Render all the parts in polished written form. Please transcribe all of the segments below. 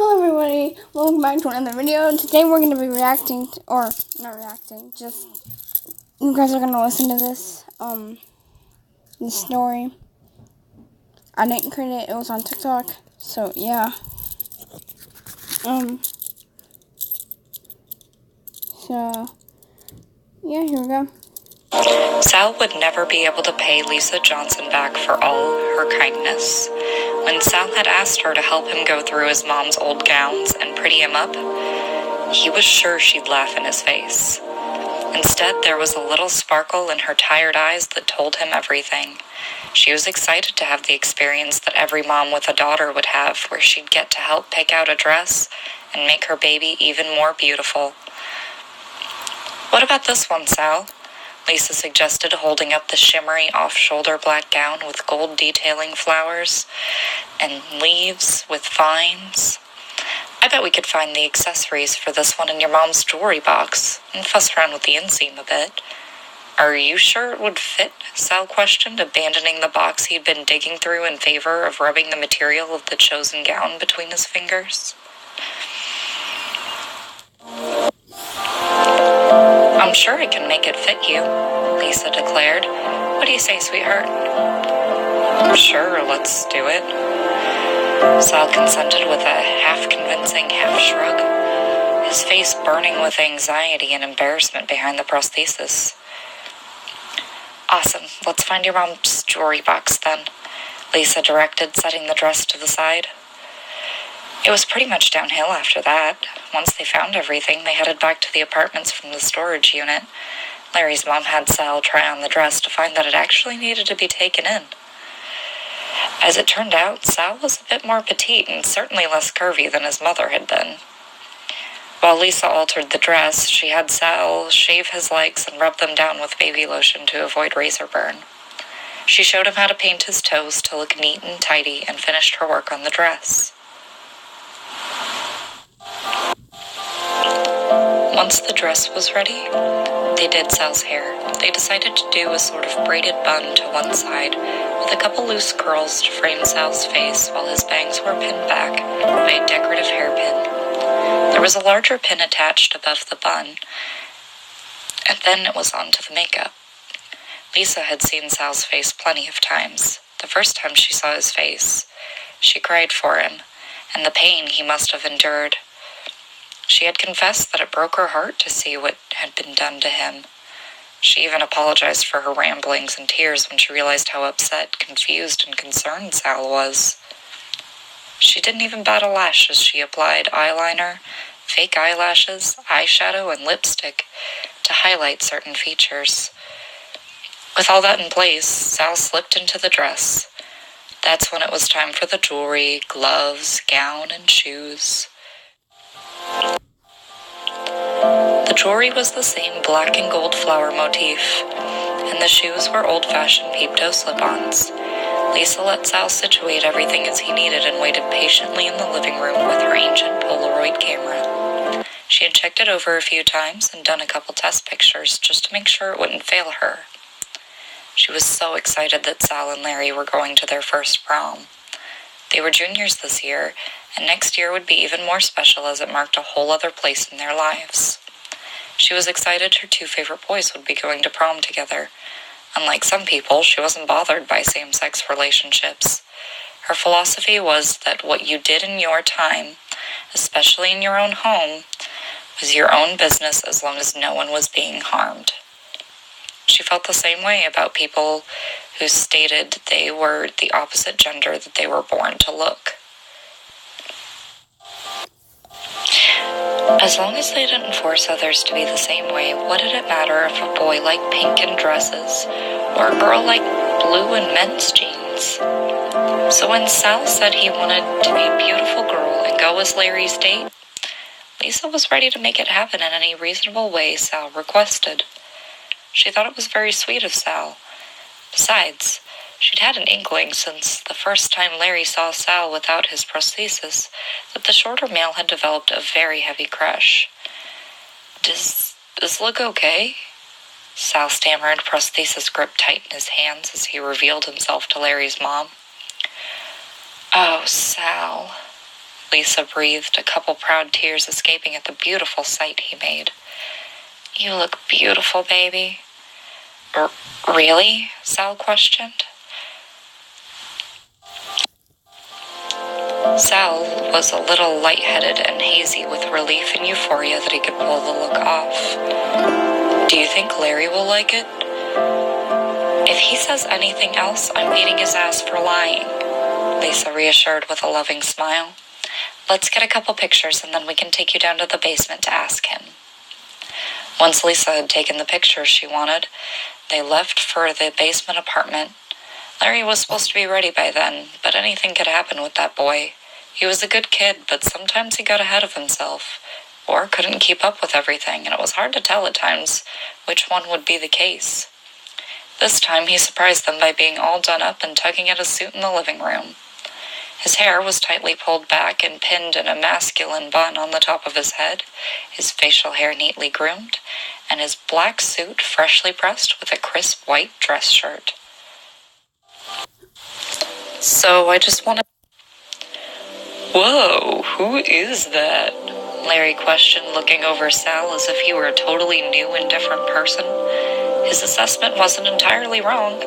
Hello everybody, welcome back to another video. Today we're going to be reacting, just, you guys are going to listen to this, this story. I didn't create it, it was on TikTok, so yeah. Yeah, here we go. Sal would never be able to pay Lisa Johnson back for all her kindness. When Sal had asked her to help him go through his mom's old gowns and pretty him up, he was sure she'd laugh in his face. Instead, there was a little sparkle in her tired eyes that told him everything. She was excited to have the experience that every mom with a daughter would have, where she'd get to help pick out a dress and make her baby even more beautiful. "What about this one, Sal?" Lisa suggested, holding up the shimmery off-shoulder black gown with gold detailing flowers and leaves with vines. "I bet we could find the accessories for this one in your mom's jewelry box and fuss around with the inseam a bit." "Are you sure it would fit?" Sal questioned, abandoning the box he'd been digging through in favor of rubbing the material of the chosen gown between his fingers. "I'm sure I can make it fit you," Lisa declared. "What do you say, sweetheart?" "Sure, let's do it." Sal consented with a half-convincing half-shrug, his face burning with anxiety and embarrassment behind the prosthesis. "Awesome, let's find your mom's jewelry box then," Lisa directed, setting the dress to the side. It was pretty much downhill after that. Once they found everything, they headed back to the apartments from the storage unit. Larry's mom had Sal try on the dress to find that it actually needed to be taken in. As it turned out, Sal was a bit more petite and certainly less curvy than his mother had been. While Lisa altered the dress, she had Sal shave his legs and rub them down with baby lotion to avoid razor burn. She showed him how to paint his toes to look neat and tidy and finished her work on the dress. Once the dress was ready, they did Sal's hair. They decided to do a sort of braided bun to one side, with a couple loose curls to frame Sal's face while his bangs were pinned back by a decorative hairpin. There was a larger pin attached above the bun, and then it was on to the makeup. Lisa had seen Sal's face plenty of times. The first time she saw his face, she cried for him, and the pain he must have endured. She had confessed that it broke her heart to see what had been done to him. She even apologized for her ramblings and tears when she realized how upset, confused, and concerned Sal was. She didn't even bat a lash as she applied eyeliner, fake eyelashes, eyeshadow, and lipstick to highlight certain features. With all that in place, Sal slipped into the dress. That's when it was time for the jewelry, gloves, gown, and shoes. The jewelry was the same black and gold flower motif, and the shoes were old-fashioned peep-toe slip-ons. Lisa let Sal situate everything as he needed and waited patiently in the living room with her ancient Polaroid camera. She had checked it over a few times and done a couple test pictures just to make sure it wouldn't fail her. She was so excited that Sal and Larry were going to their first prom. They were juniors this year, and next year would be even more special as it marked a whole other place in their lives. She was excited her two favorite boys would be going to prom together. Unlike some people, she wasn't bothered by same-sex relationships. Her philosophy was that what you did in your time, especially in your own home, was your own business as long as no one was being harmed. She felt the same way about people who stated they were the opposite gender that they were born to look. As long as they didn't force others to be the same way, what did it matter if a boy liked pink and dresses, or a girl liked blue and men's jeans? So when Sal said he wanted to be a beautiful girl and go as Larry's date, Lisa was ready to make it happen in any reasonable way Sal requested. She thought it was very sweet of Sal. Besides, she'd had an inkling since the first time Larry saw Sal without his prosthesis that the shorter male had developed a very heavy crush. Does this look okay?" Sal stammered, prosthesis grip tight in his hands as he revealed himself to Larry's mom. "Oh, Sal," Lisa breathed, a couple proud tears escaping at the beautiful sight he made. You look beautiful, baby. Really? Sal questioned. Sal was a little lightheaded and hazy with relief and euphoria that he could pull the look off. Do you think Larry will like it? If he says anything else, I'm beating his ass for lying, Lisa reassured with a loving smile. Let's get a couple pictures and then we can take you down to the basement to ask him. Once Lisa had taken the pictures she wanted, they left for the basement apartment. Larry was supposed to be ready by then, but anything could happen with that boy. He was a good kid, but sometimes he got ahead of himself, or couldn't keep up with everything, and it was hard to tell at times which one would be the case. This time he surprised them by being all done up and tugging at his suit in the living room. His hair was tightly pulled back and pinned in a masculine bun on the top of his head, his facial hair neatly groomed, and his black suit freshly pressed with a crisp white dress shirt. So I just wanted... Whoa, who is that? Larry questioned, looking over Sal as if he were a totally new and different person. His assessment wasn't entirely wrong.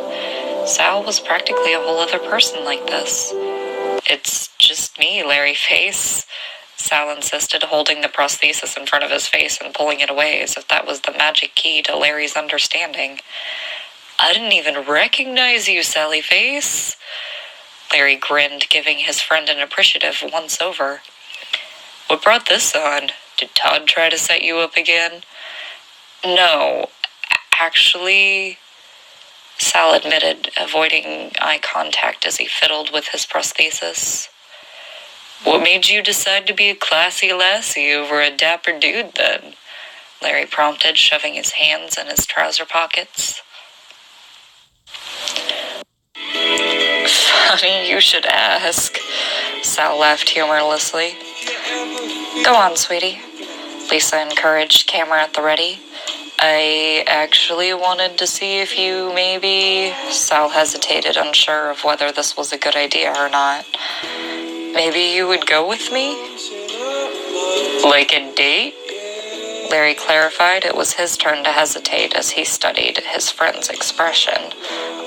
Sal was practically a whole other person like this. It's just me, Larry Face, Sal insisted, holding the prosthesis in front of his face and pulling it away as if that was the magic key to Larry's understanding. I didn't even recognize you, Sally Face. Larry grinned, giving his friend an appreciative once-over. What brought this on? Did Todd try to set you up again? No, actually, Sal admitted, avoiding eye contact as he fiddled with his prosthesis. What made you decide to be a classy lassie over a dapper dude, then? Larry prompted, shoving his hands in his trouser pockets. Funny you should ask, Sal laughed humorlessly. Go on, sweetie, Lisa encouraged, camera at the ready. I actually wanted to see if you maybe... Sal hesitated, unsure of whether this was a good idea or not. Maybe you would go with me? Like a date? Larry clarified it was his turn to hesitate as he studied his friend's expression,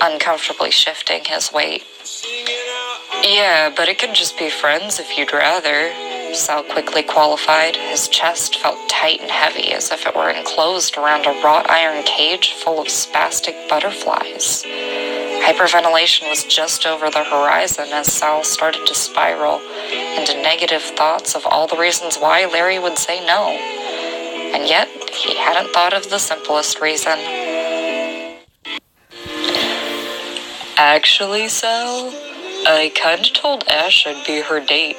uncomfortably shifting his weight. Yeah, but it could just be friends if you'd rather, Sal quickly qualified. His chest felt tight and heavy, as if it were enclosed around a wrought iron cage full of spastic butterflies. Hyperventilation was just over the horizon as Sal started to spiral into negative thoughts of all the reasons why Larry would say no. And yet, he hadn't thought of the simplest reason. Actually, Sal, I kinda told Ash I'd be her date.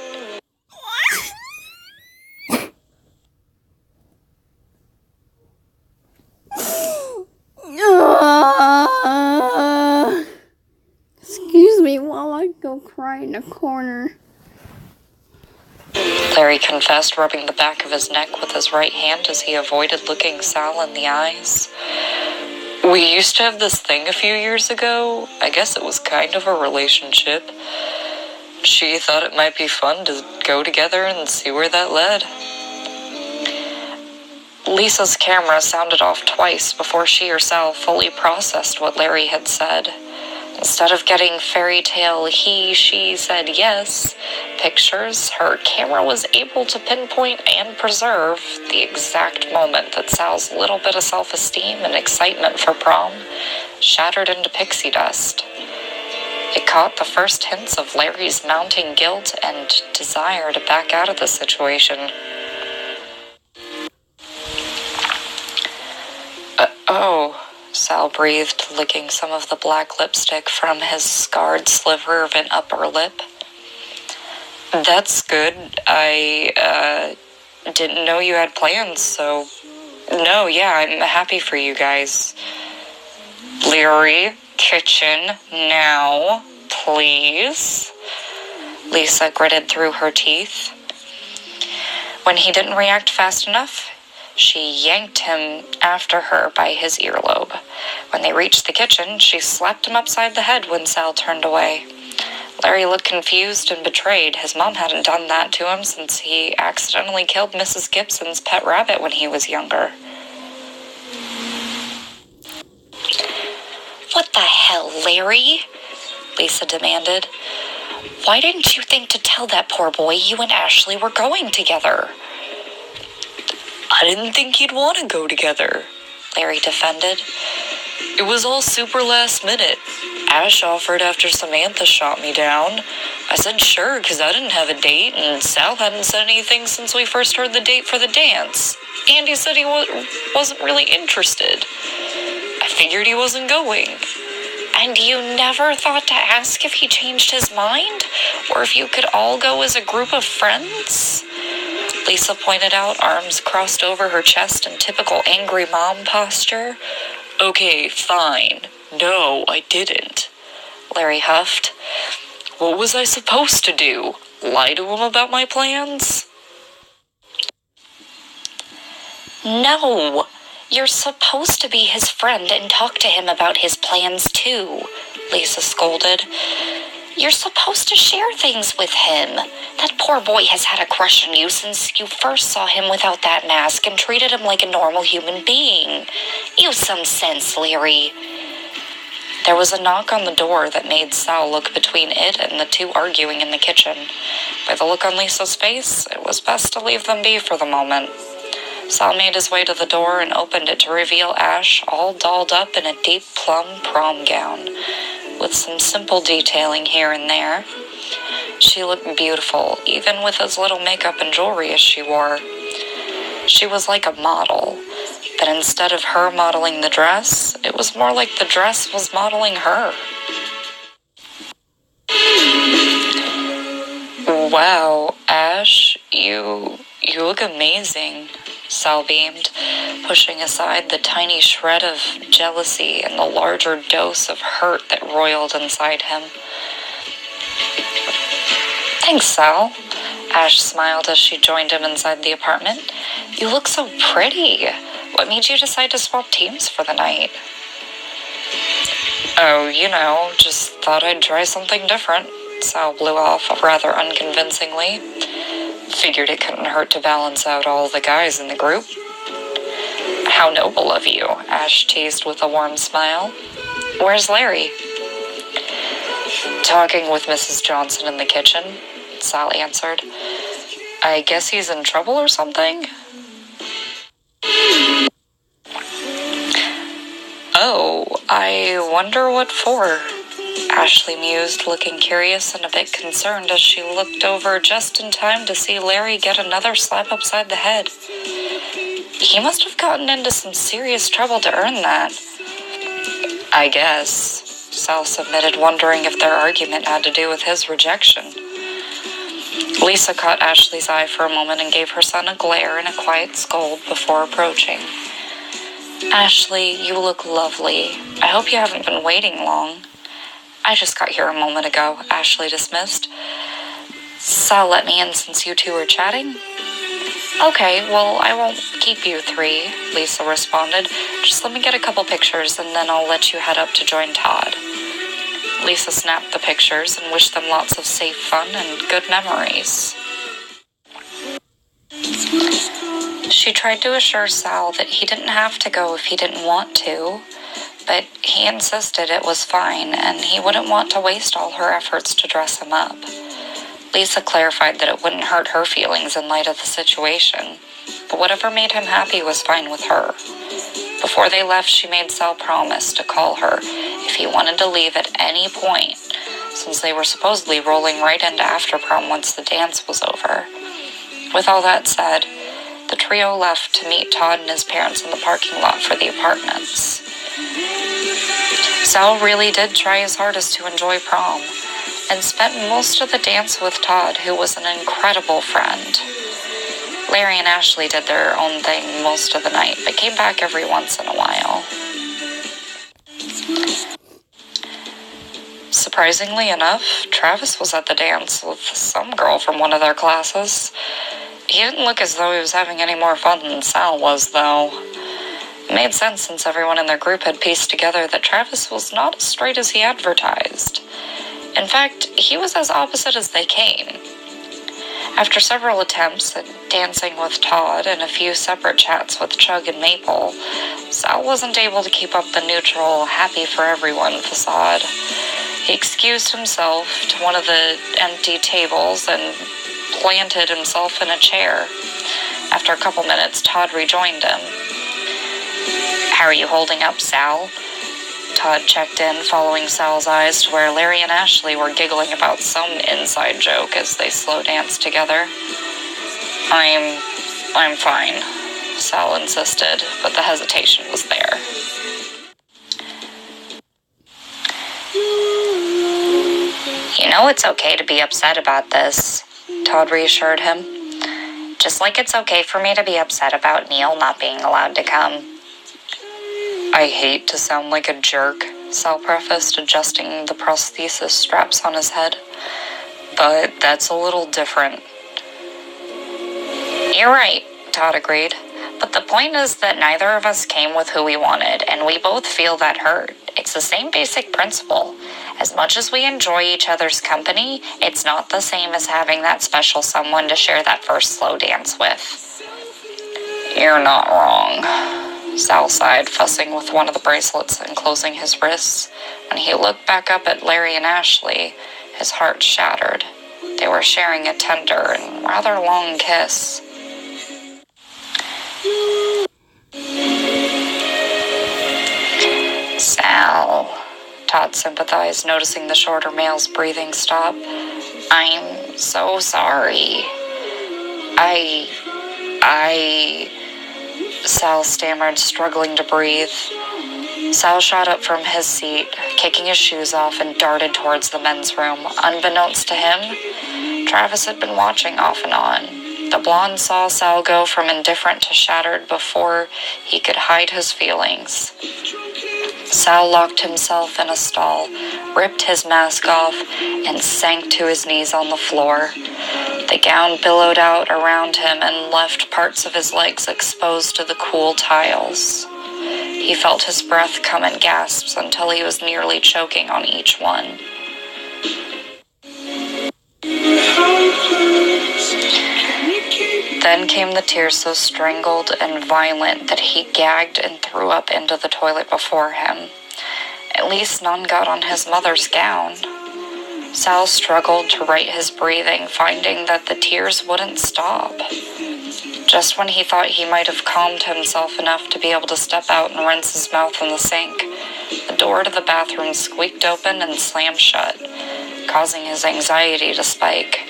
Excuse me while I go cry in a corner. Larry confessed, rubbing the back of his neck with his right hand as he avoided looking Sal in the eyes. We used to have this thing a few years ago. I guess it was kind of a relationship. She thought it might be fun to go together and see where that led. Lisa's camera sounded off twice before she herself fully processed what Larry had said. Instead of getting fairy tale she said yes pictures, her camera was able to pinpoint and preserve the exact moment that Sal's little bit of self-esteem and excitement for prom shattered into pixie dust. It caught the first hints of Larry's mounting guilt and desire to back out of the situation. Oh, Sal breathed, licking some of the black lipstick from his scarred sliver of an upper lip. That's good. I didn't know you had plans, so... No, yeah, I'm happy for you guys. Larry, kitchen, now, please. Lisa gritted through her teeth. When he didn't react fast enough, she yanked him after her by his earlobe. When they reached the kitchen, she slapped him upside the head when Sal turned away. Larry looked confused and betrayed. His mom hadn't done that to him since he accidentally killed Mrs. Gibson's pet rabbit when he was younger. What the hell, Larry? Lisa demanded. Why didn't you think to tell that poor boy you and Ashley were going together? I didn't think he'd want to go together, Larry defended. It was all super last minute. Ash offered after Samantha shot me down. I said sure, because I didn't have a date, and Sal hadn't said anything since we first heard the date for the dance. Andy said he wasn't really interested. I figured he wasn't going. And you never thought to ask if he changed his mind? Or if you could all go as a group of friends? Lisa pointed out, arms crossed over her chest in typical angry mom posture. Okay, fine. No, I didn't, Larry huffed. What was I supposed to do? Lie to him about my plans? No, you're supposed to be his friend and talk to him about his plans too, Lisa scolded. You're supposed to share things with him. That poor boy has had a crush on you since you first saw him without that mask and treated him like a normal human being. Use some sense, Larry. There was a knock on the door that made Sal look between it and the two arguing in the kitchen. By the look on Lisa's face, it was best to leave them be for the moment. Sal made his way to the door and opened it to reveal Ash all dolled up in a deep plum prom gown, with some simple detailing here and there. She looked beautiful, even with as little makeup and jewelry as she wore. She was like a model, but instead of her modeling the dress, it was more like the dress was modeling her. Wow, Ash, you look amazing, Sal beamed, pushing aside the tiny shred of jealousy and the larger dose of hurt that roiled inside him. Thanks, Sal. Ash smiled as she joined him inside the apartment. You look so pretty. What made you decide to swap teams for the night? Oh, just thought I'd try something different, Sal blew off rather unconvincingly. Figured it couldn't hurt to balance out all the guys in the group. How noble of you, Ash teased with a warm smile. Where's Larry? Talking with Mrs. Johnson in the kitchen, Sal answered. I guess he's in trouble or something? Oh, I wonder what for, Ashley mused, looking curious and a bit concerned as she looked over just in time to see Larry get another slap upside the head. He must have gotten into some serious trouble to earn that. I guess, Sal submitted, wondering if their argument had to do with his rejection. Lisa caught Ashley's eye for a moment and gave her son a glare and a quiet scold before approaching. Ashley, you look lovely. I hope you haven't been waiting long. I just got here a moment ago, Ashley dismissed. Sal let me in since you two were chatting? Okay, well, I won't keep you three, Lisa responded. Just let me get a couple pictures and then I'll let you head up to join Todd. Lisa snapped the pictures and wished them lots of safe fun and good memories. She tried to assure Sal that he didn't have to go if he didn't want to, but he insisted it was fine and he wouldn't want to waste all her efforts to dress him up. Lisa clarified that it wouldn't hurt her feelings in light of the situation, but whatever made him happy was fine with her. Before they left, she made Sal promise to call her if he wanted to leave at any point, since they were supposedly rolling right into after prom once the dance was over. With all that said, the trio left to meet Todd and his parents in the parking lot for the apartments. Sal really did try his hardest to enjoy prom, and spent most of the dance with Todd, who was an incredible friend. Larry and Ashley did their own thing most of the night, but came back every once in a while. Surprisingly enough, Travis was at the dance with some girl from one of their classes. He didn't look as though he was having any more fun than Sal was, though. It made sense since everyone in their group had pieced together that Travis was not as straight as he advertised. In fact, he was as opposite as they came. After several attempts at dancing with Todd and a few separate chats with Chug and Maple, Sal wasn't able to keep up the neutral, happy-for-everyone facade. He excused himself to one of the empty tables and planted himself in a chair. After a couple minutes, Todd rejoined him. "How are you holding up, Sal?" Todd checked in, following Sal's eyes to where Larry and Ashley were giggling about some inside joke as they slow danced together. I'm fine," Sal insisted, but the hesitation was there. "You know it's okay to be upset about this," Todd reassured him. "Just like it's okay for me to be upset about Neil not being allowed to come." "I hate to sound like a jerk," Sal prefaced, adjusting the prosthesis straps on his head, "but that's a little different." "You're right," Todd agreed. "But the point is that neither of us came with who we wanted, and we both feel that hurt. It's the same basic principle. As much as we enjoy each other's company, it's not the same as having that special someone to share that first slow dance with." "You're not wrong," Sal sighed, fussing with one of the bracelets and closing his wrists. When he looked back up at Larry and Ashley, his heart shattered. They were sharing a tender and rather long kiss. "Sal," Todd sympathized, noticing the shorter male's breathing stop. "I'm so sorry. Sal stammered, struggling to breathe. Sal shot up from his seat, kicking his shoes off, and darted towards the men's room. Unbeknownst to him, Travis had been watching off and on. The blonde saw Sal go from indifferent to shattered before he could hide his feelings. Sal locked himself in a stall, ripped his mask off, and sank to his knees on the floor. The gown billowed out around him and left parts of his legs exposed to the cool tiles. He felt his breath come in gasps until he was nearly choking on each one. Then came the tears so strangled and violent that he gagged and threw up into the toilet before him. At least none got on his mother's gown. Sal struggled to right his breathing, finding that the tears wouldn't stop. Just when he thought he might have calmed himself enough to be able to step out and rinse his mouth in the sink, the door to the bathroom squeaked open and slammed shut, causing his anxiety to spike.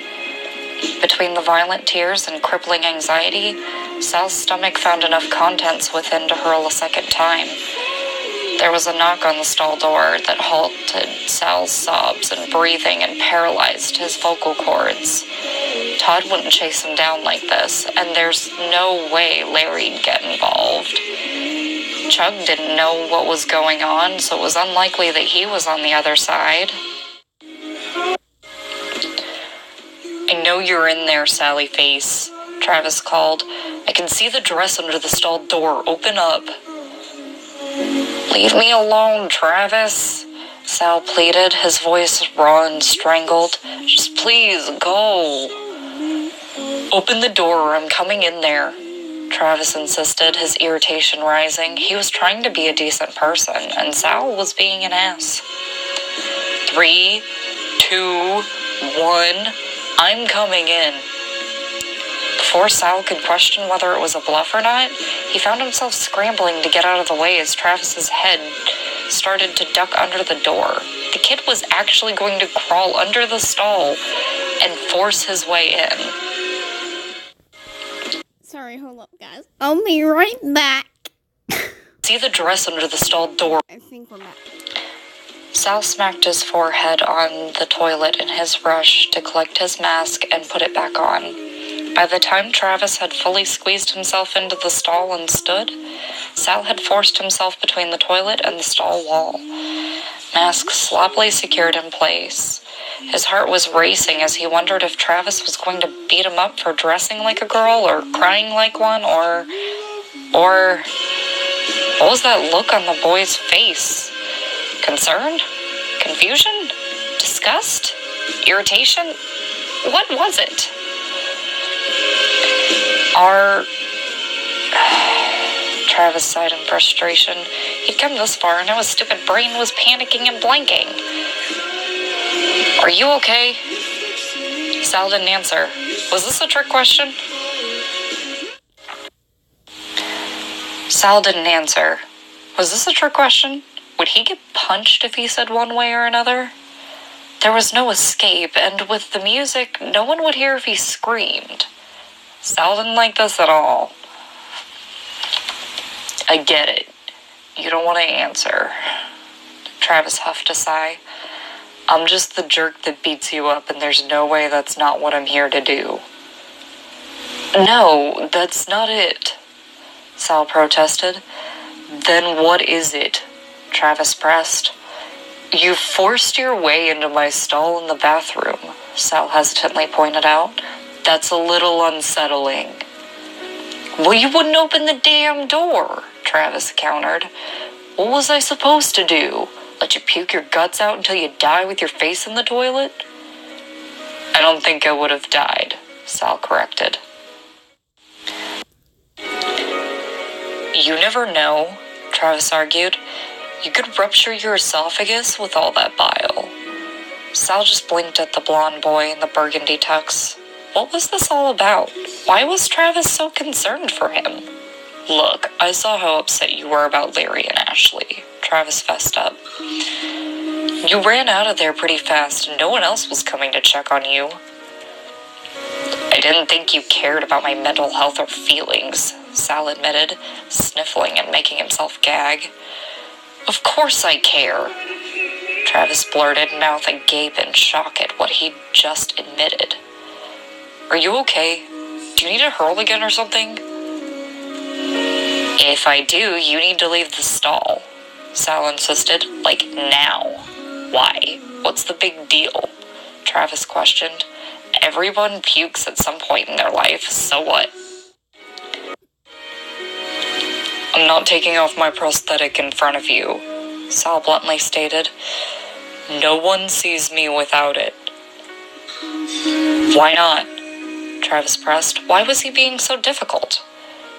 Between the violent tears and crippling anxiety, Sal's stomach found enough contents within to hurl a second time. There was a knock on the stall door that halted Sal's sobs and breathing and paralyzed his vocal cords. Todd wouldn't chase him down like this, and there's no way Larry'd get involved. Chug didn't know what was going on, so it was unlikely that he was on the other side. "I know you're in there, Sally Face," Travis called. "I can see the dress under the stall door. Open up." "Leave me alone, Travis," Sal pleaded, his voice raw and strangled. "Just please, go." "Open the door or I'm coming in there," Travis insisted, his irritation rising. He was trying to be a decent person, and Sal was being an ass. 3, 2, 1, I'm coming in. Before Sal could question whether it was a bluff or not, he found himself scrambling to get out of the way as Travis's head started to duck under the door. The kid was actually going to crawl under the stall and force his way in. Sorry, hold up, guys. I'll be right back. See the dress under the stall door. I think we're back. Sal smacked his forehead on the toilet in his rush to collect his mask and put it back on. By the time Travis had fully squeezed himself into the stall and stood, Sal had forced himself between the toilet and the stall wall. Mask sloppily secured in place. His heart was racing as he wondered if Travis was going to beat him up for dressing like a girl or crying like one or what was that look on the boy's face? Concern? Confusion? Disgust? Disgust? Irritation? What was it? Travis sighed in frustration. He'd come this far, and now his stupid brain was panicking and blanking. Are you okay? Sal didn't answer. Was this a trick question? Sal didn't answer. Was this a trick question? Would he get punched if he said one way or another? There was no escape, and with the music, no one would hear if he screamed. Sal didn't like this at all. I get it. You don't want to answer. Travis huffed a sigh. I'm just the jerk that beats you up, and there's no way that's not what I'm here to do. No, that's not it, Sal protested. Then what is it? Travis pressed. You forced your way into my stall in the bathroom, Sal hesitantly pointed out. That's a little unsettling. Well, you wouldn't open the damn door, Travis countered. What was I supposed to do? Let you puke your guts out until you die with your face in the toilet? I don't think I would have died, Sal corrected. You never know, Travis argued. You could rupture your esophagus with all that bile. Sal just blinked at the blonde boy in the burgundy tux. What was this all about? Why was Travis so concerned for him? Look, I saw how upset you were about Larry and Ashley, Travis fessed up. You ran out of there pretty fast and no one else was coming to check on you. I didn't think you cared about my mental health or feelings, Sal admitted, sniffling and making himself gag. Of course I care, Travis blurted, mouth agape in shock at what he'd just admitted. Are you okay? Do you need to hurl again or something? If I do, you need to leave the stall, Sal insisted. Like, now. Why? What's the big deal? Travis questioned. Everyone pukes at some point in their life, so what? I'm not taking off my prosthetic in front of you, Sal bluntly stated. No one sees me without it. Why not? Travis pressed. Why was he being so difficult?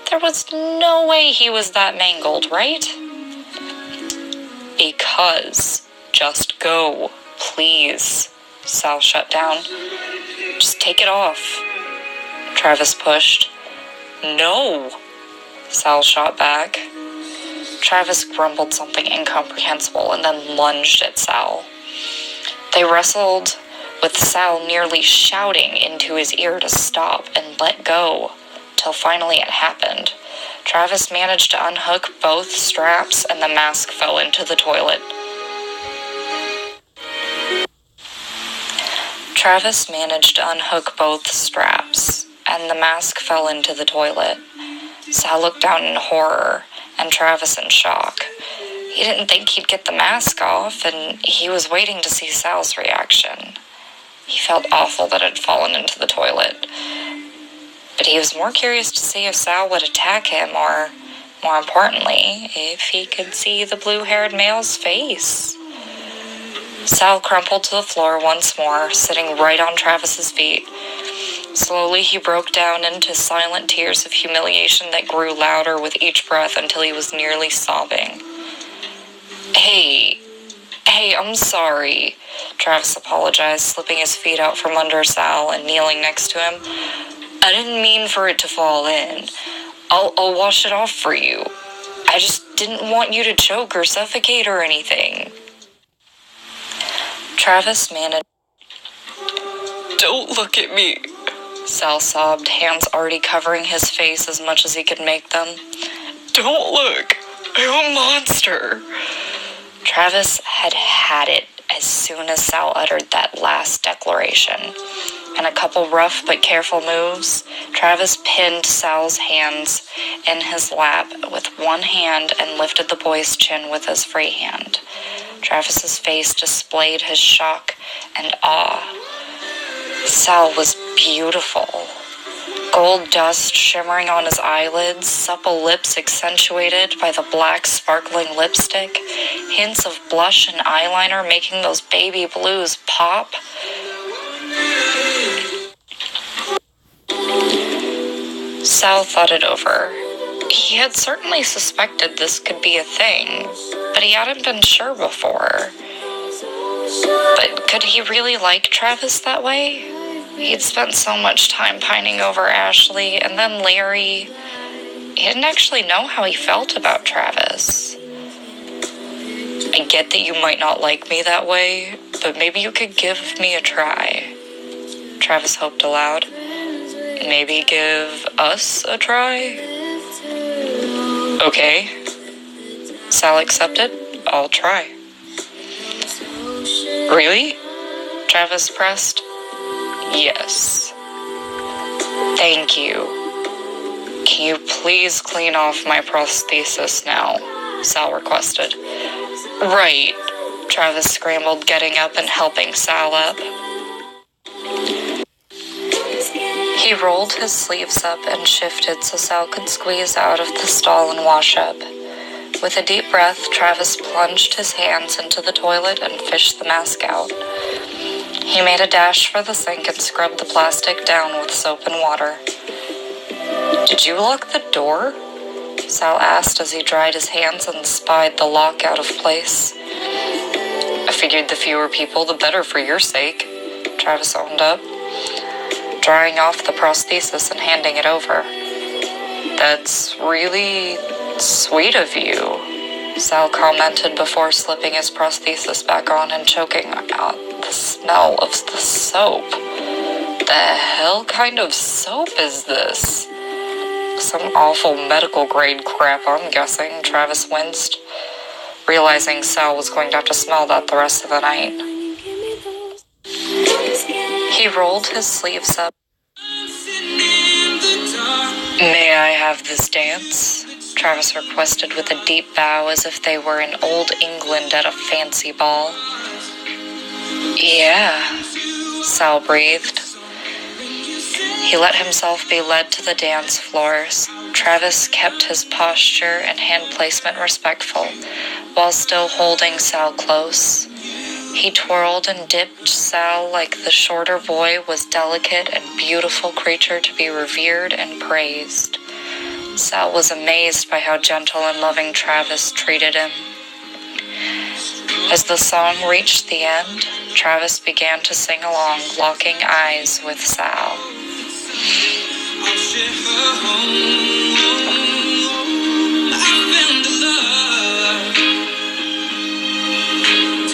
There was no way he was that mangled, right? Because. Just go, please, Sal shut down. Just take it off. Travis pushed. No, Sal shot back. Travis grumbled something incomprehensible and then lunged at Sal. They wrestled, with Sal nearly shouting into his ear to stop and let go, till finally it happened. Travis managed to unhook both straps and the mask fell into the toilet. Travis managed to unhook both straps, and the mask fell into the toilet. Sal looked down in horror, and Travis in shock. He didn't think he'd get the mask off, and he was waiting to see Sal's reaction. He felt awful that it had fallen into the toilet. But he was more curious to see if Sal would attack him, or, more importantly, if he could see the blue-haired male's face. Sal crumpled to the floor once more, sitting right on Travis's feet. Slowly, he broke down into silent tears of humiliation that grew louder with each breath until he was nearly sobbing. Hey, I'm sorry, Travis apologized, slipping his feet out from under Sal and kneeling next to him. I didn't mean for it to fall in. I'll wash it off for you. I just didn't want you to choke or suffocate or anything. Travis managed. Don't look at me, Sal sobbed, hands already covering his face as much as he could make them. Don't look. I'm a monster. Travis had it as soon as Sal uttered that last declaration. In a couple rough but careful moves, Travis pinned Sal's hands in his lap with one hand and lifted the boy's chin with his free hand. Travis's face displayed his shock and awe. Sal was beautiful. Gold dust shimmering on his eyelids, supple lips accentuated by the black sparkling lipstick, hints of blush and eyeliner making those baby blues pop. Sal thought it over. He had certainly suspected this could be a thing, but he hadn't been sure before. But could he really like Travis that way? He'd spent so much time pining over Ashley, and then Larry. He didn't actually know how he felt about Travis. I get that you might not like me that way, but maybe you could give me a try. Travis hoped aloud. Maybe give us a try? Okay. Sal accepted. I'll try. Really? Travis pressed. Yes. Thank you. Can you please clean off my prosthesis now? Sal requested. Right. Travis scrambled, getting up and helping Sal up. He rolled his sleeves up and shifted so Sal could squeeze out of the stall and wash up. With a deep breath, Travis plunged his hands into the toilet and fished the mask out. He made a dash for the sink and scrubbed the plastic down with soap and water. Did you lock the door? Sal asked as he dried his hands and spied the lock out of place. I figured the fewer people, the better for your sake, Travis owned up, drying off the prosthesis and handing it over. That's really sweet of you, Sal commented before slipping his prosthesis back on and choking out the smell of the soap. The hell kind of soap is this? Some awful medical grade crap, I'm guessing, Travis winced, realizing Sal was going to have to smell that the rest of the night. He rolled his sleeves up. May I have this dance? Travis requested with a deep bow as if they were in old England at a fancy ball. Yeah, Sal breathed. He let himself be led to the dance floors. Travis kept his posture and hand placement respectful, while still holding Sal close. He twirled and dipped Sal like the shorter boy was delicate and beautiful creature to be revered and praised. Sal was amazed by how gentle and loving Travis treated him. As the song reached the end, Travis began to sing along, locking eyes with Sal.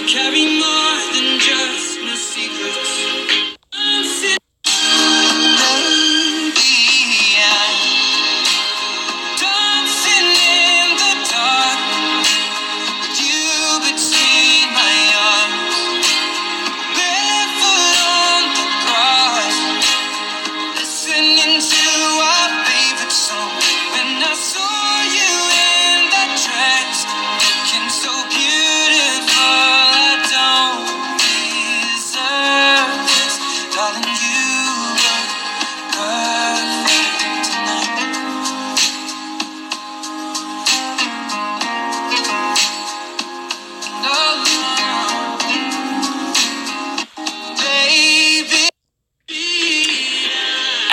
Carry more than just my secrets. Dancing in the dark, you between my arms, barefoot on the grass, listening to our favorite song. When I saw you in that dress, looking so beautiful.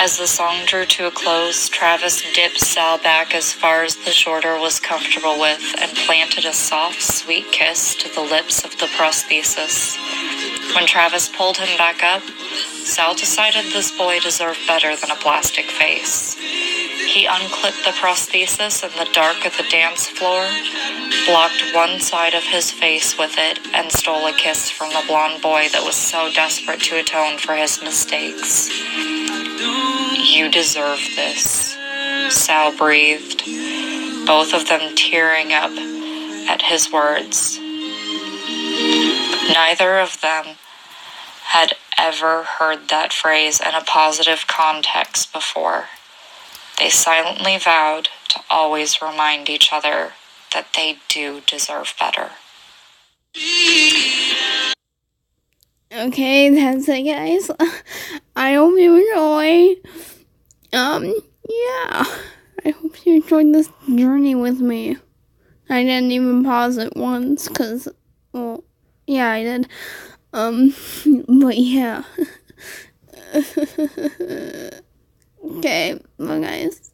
As the song drew to a close, Travis dipped Sal back as far as the shorter was comfortable with and planted a soft, sweet kiss to the lips of the prosthesis. When Travis pulled him back up, Sal decided this boy deserved better than a plastic face. He unclipped the prosthesis in the dark of the dance floor, blocked one side of his face with it, and stole a kiss from the blonde boy that was so desperate to atone for his mistakes. You deserve this, Sal breathed, both of them tearing up at his words. Neither of them had ever heard that phrase in a positive context before. They silently vowed to always remind each other that they do deserve better. Okay, that's it, guys. I hope you enjoy. Yeah. I hope you enjoyed this journey with me. I didn't even pause it once, cause, well, yeah, I did. But yeah. Okay, bye guys.